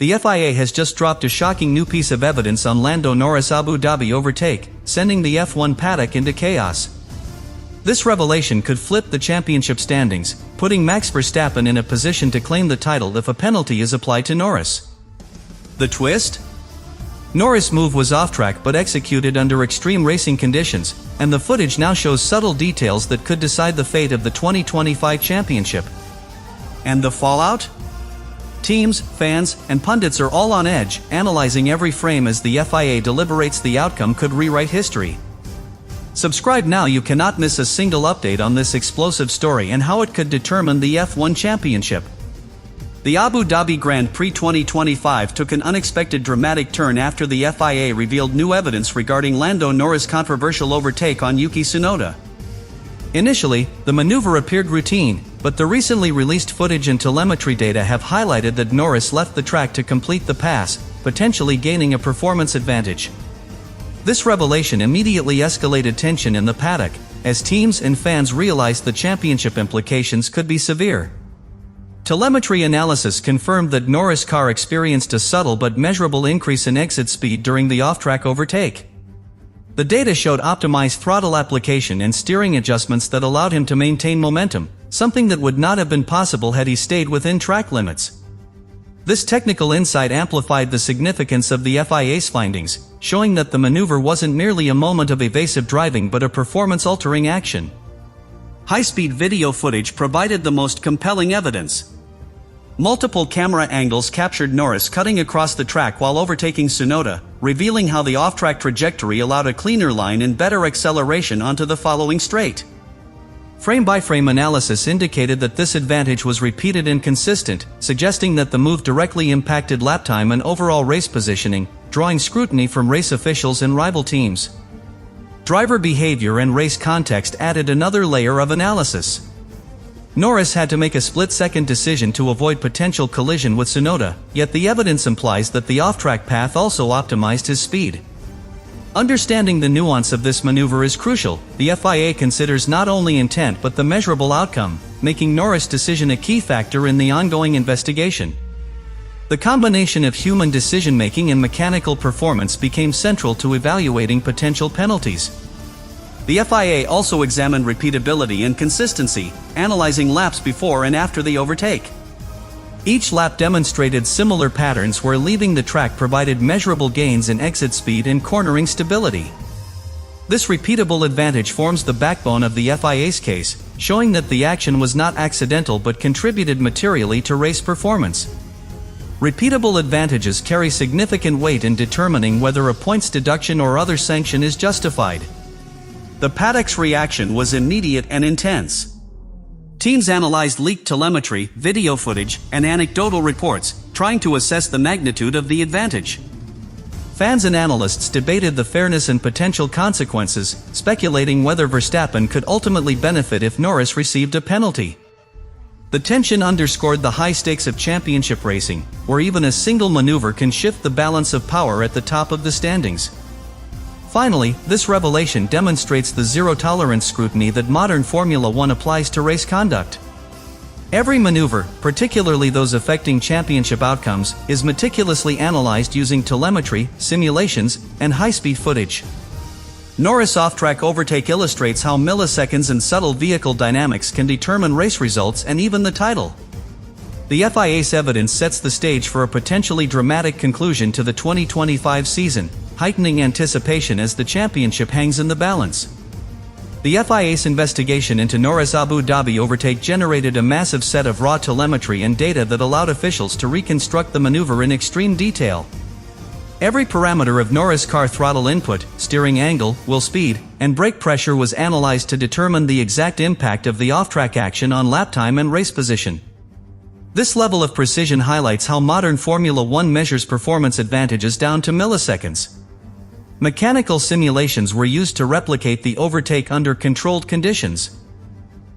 The FIA has just dropped a shocking new piece of evidence on Lando Norris' Abu Dhabi overtake, sending the F1 paddock into chaos. This revelation could flip the championship standings, putting Max Verstappen in a position to claim the title if a penalty is applied to Norris. The twist? Norris' move was off-track but executed under extreme racing conditions, and the footage now shows subtle details that could decide the fate of the 2025 championship. And the fallout? Teams, fans, and pundits are all on edge, analyzing every frame as the FIA deliberates the outcome could rewrite history. Subscribe now, you cannot miss a single update on this explosive story and how it could determine the F1 championship. The Abu Dhabi Grand Prix 2025 took an unexpected dramatic turn after the FIA revealed new evidence regarding Lando Norris' controversial overtake on Yuki Tsunoda. Initially, the maneuver appeared routine, but the recently released footage and telemetry data have highlighted that Norris left the track to complete the pass, potentially gaining a performance advantage. This revelation immediately escalated tension in the paddock, as teams and fans realized the championship implications could be severe. Telemetry analysis confirmed that Norris' car experienced a subtle but measurable increase in exit speed during the off-track overtake. The data showed optimized throttle application and steering adjustments that allowed him to maintain momentum, something that would not have been possible had he stayed within track limits. This technical insight amplified the significance of the FIA's findings, showing that the maneuver wasn't merely a moment of evasive driving but a performance-altering action. High-speed video footage provided the most compelling evidence. Multiple camera angles captured Norris cutting across the track while overtaking Tsunoda, revealing how the off-track trajectory allowed a cleaner line and better acceleration onto the following straight. Frame-by-frame analysis indicated that this advantage was repeated and consistent, suggesting that the move directly impacted lap time and overall race positioning, drawing scrutiny from race officials and rival teams. Driver behavior and race context added another layer of analysis. Norris had to make a split-second decision to avoid potential collision with Tsunoda, yet the evidence implies that the off-track path also optimized his speed. Understanding the nuance of this maneuver is crucial. The FIA considers not only intent but the measurable outcome, making Norris' decision a key factor in the ongoing investigation. The combination of human decision-making and mechanical performance became central to evaluating potential penalties. The FIA also examined repeatability and consistency, analyzing laps before and after the overtake. Each lap demonstrated similar patterns where leaving the track provided measurable gains in exit speed and cornering stability. This repeatable advantage forms the backbone of the FIA's case, showing that the action was not accidental but contributed materially to race performance. Repeatable advantages carry significant weight in determining whether a points deduction or other sanction is justified. The paddock's reaction was immediate and intense. Teams analyzed leaked telemetry, video footage, and anecdotal reports, trying to assess the magnitude of the advantage. Fans and analysts debated the fairness and potential consequences, speculating whether Verstappen could ultimately benefit if Norris received a penalty. The tension underscored the high stakes of championship racing, where even a single maneuver can shift the balance of power at the top of the standings. Finally, this revelation demonstrates the zero-tolerance scrutiny that modern Formula One applies to race conduct. Every maneuver, particularly those affecting championship outcomes, is meticulously analyzed using telemetry, simulations, and high-speed footage. Norris' off-track overtake illustrates how milliseconds and subtle vehicle dynamics can determine race results and even the title. The FIA's evidence sets the stage for a potentially dramatic conclusion to the 2025 season, heightening anticipation as the championship hangs in the balance. The FIA's investigation into Norris' Abu Dhabi overtake generated a massive set of raw telemetry and data that allowed officials to reconstruct the maneuver in extreme detail. Every parameter of Norris' car throttle input, steering angle, wheel speed, and brake pressure was analyzed to determine the exact impact of the off-track action on lap time and race position. This level of precision highlights how modern Formula One measures performance advantages down to milliseconds. Mechanical simulations were used to replicate the overtake under controlled conditions.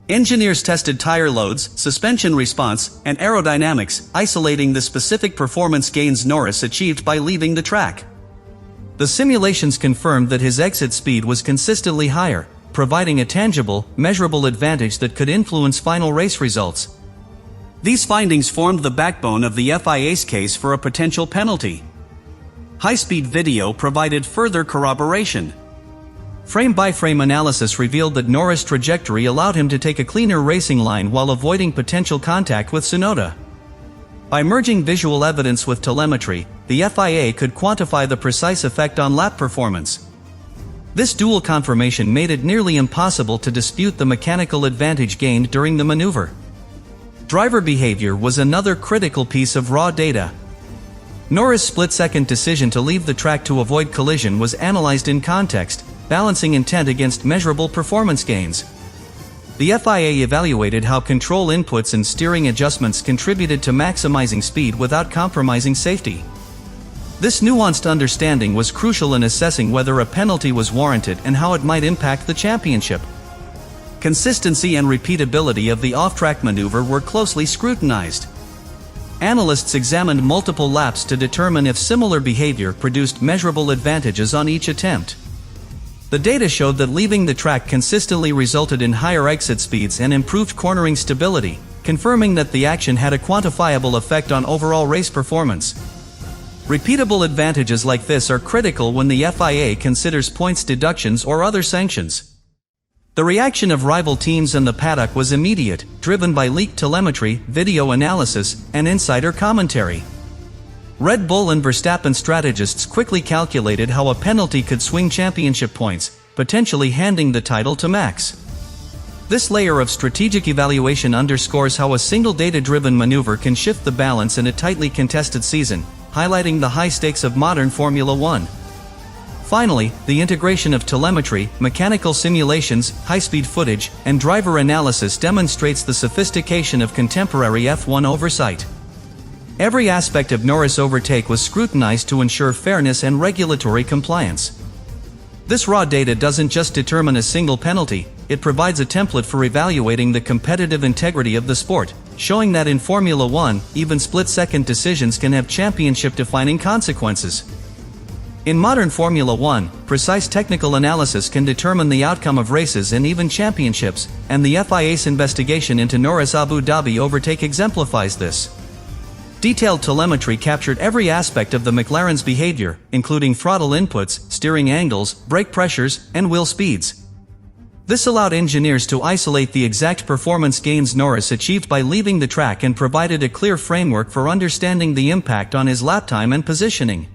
Engineers tested tire loads, suspension response, and aerodynamics, isolating the specific performance gains Norris achieved by leaving the track. The simulations confirmed that his exit speed was consistently higher, providing a tangible, measurable advantage that could influence final race results. These findings formed the backbone of the FIA's case for a potential penalty. High-speed video provided further corroboration. Frame-by-frame analysis revealed that Norris' trajectory allowed him to take a cleaner racing line while avoiding potential contact with Tsunoda. By merging visual evidence with telemetry, the FIA could quantify the precise effect on lap performance. This dual confirmation made it nearly impossible to dispute the mechanical advantage gained during the maneuver. Driver behavior was another critical piece of raw data. Norris' split-second decision to leave the track to avoid collision was analyzed in context, balancing intent against measurable performance gains. The FIA evaluated how control inputs and steering adjustments contributed to maximizing speed without compromising safety. This nuanced understanding was crucial in assessing whether a penalty was warranted and how it might impact the championship. Consistency and repeatability of the off-track maneuver were closely scrutinized. Analysts examined multiple laps to determine if similar behavior produced measurable advantages on each attempt. The data showed that leaving the track consistently resulted in higher exit speeds and improved cornering stability, confirming that the action had a quantifiable effect on overall race performance. Repeatable advantages like this are critical when the FIA considers points deductions or other sanctions. The reaction of rival teams and the paddock was immediate, driven by leaked telemetry, video analysis, and insider commentary. Red Bull and Verstappen strategists quickly calculated how a penalty could swing championship points, potentially handing the title to Max. This layer of strategic evaluation underscores how a single data-driven maneuver can shift the balance in a tightly contested season, highlighting the high stakes of modern Formula One. Finally, the integration of telemetry, mechanical simulations, high-speed footage, and driver analysis demonstrates the sophistication of contemporary F1 oversight. Every aspect of Norris' overtake was scrutinized to ensure fairness and regulatory compliance. This raw data doesn't just determine a single penalty, it provides a template for evaluating the competitive integrity of the sport, showing that in Formula One, even split-second decisions can have championship-defining consequences. In modern Formula One, precise technical analysis can determine the outcome of races and even championships, and the FIA's investigation into Norris' Abu Dhabi overtake exemplifies this. Detailed telemetry captured every aspect of the McLaren's behavior, including throttle inputs, steering angles, brake pressures, and wheel speeds. This allowed engineers to isolate the exact performance gains Norris achieved by leaving the track and provided a clear framework for understanding the impact on his lap time and positioning.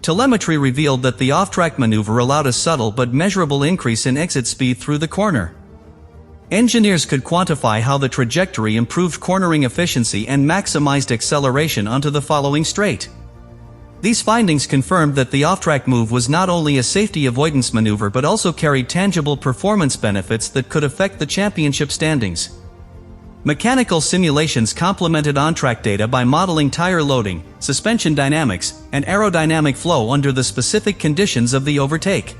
Telemetry revealed that the off-track maneuver allowed a subtle but measurable increase in exit speed through the corner. Engineers could quantify how the trajectory improved cornering efficiency and maximized acceleration onto the following straight. These findings confirmed that the off-track move was not only a safety avoidance maneuver but also carried tangible performance benefits that could affect the championship standings. Mechanical simulations complemented on-track data by modeling tire loading, suspension dynamics, and aerodynamic flow under the specific conditions of the overtake.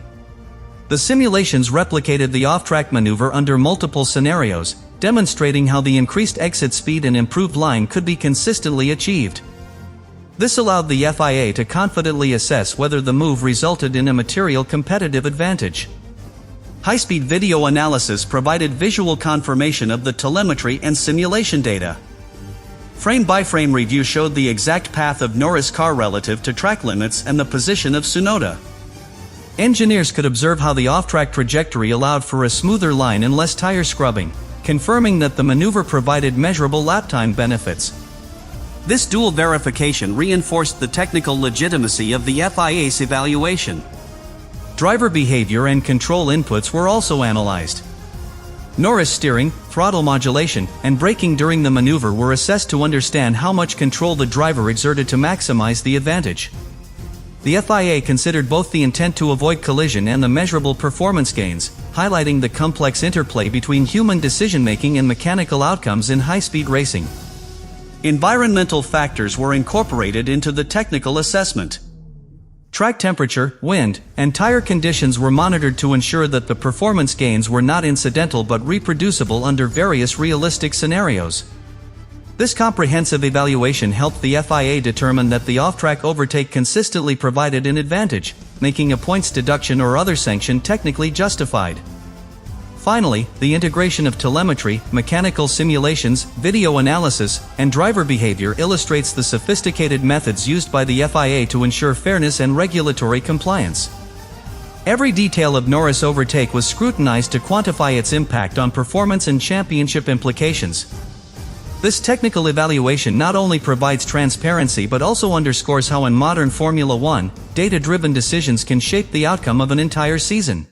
The simulations replicated the off-track maneuver under multiple scenarios, demonstrating how the increased exit speed and improved line could be consistently achieved. This allowed the FIA to confidently assess whether the move resulted in a material competitive advantage. High-speed video analysis provided visual confirmation of the telemetry and simulation data. Frame-by-frame review showed the exact path of Norris' car relative to track limits and the position of Tsunoda. Engineers could observe how the off-track trajectory allowed for a smoother line and less tire scrubbing, confirming that the maneuver provided measurable lap time benefits. This dual verification reinforced the technical legitimacy of the FIA's evaluation. Driver behavior and control inputs were also analyzed. Norris' steering, throttle modulation, and braking during the maneuver were assessed to understand how much control the driver exerted to maximize the advantage. The FIA considered both the intent to avoid collision and the measurable performance gains, highlighting the complex interplay between human decision-making and mechanical outcomes in high-speed racing. Environmental factors were incorporated into the technical assessment. Track temperature, wind, and tire conditions were monitored to ensure that the performance gains were not incidental but reproducible under various realistic scenarios. This comprehensive evaluation helped the FIA determine that the off-track overtake consistently provided an advantage, making a points deduction or other sanction technically justified. Finally, the integration of telemetry, mechanical simulations, video analysis, and driver behavior illustrates the sophisticated methods used by the FIA to ensure fairness and regulatory compliance. Every detail of Norris' overtake was scrutinized to quantify its impact on performance and championship implications. This technical evaluation not only provides transparency but also underscores how in modern Formula One, data-driven decisions can shape the outcome of an entire season.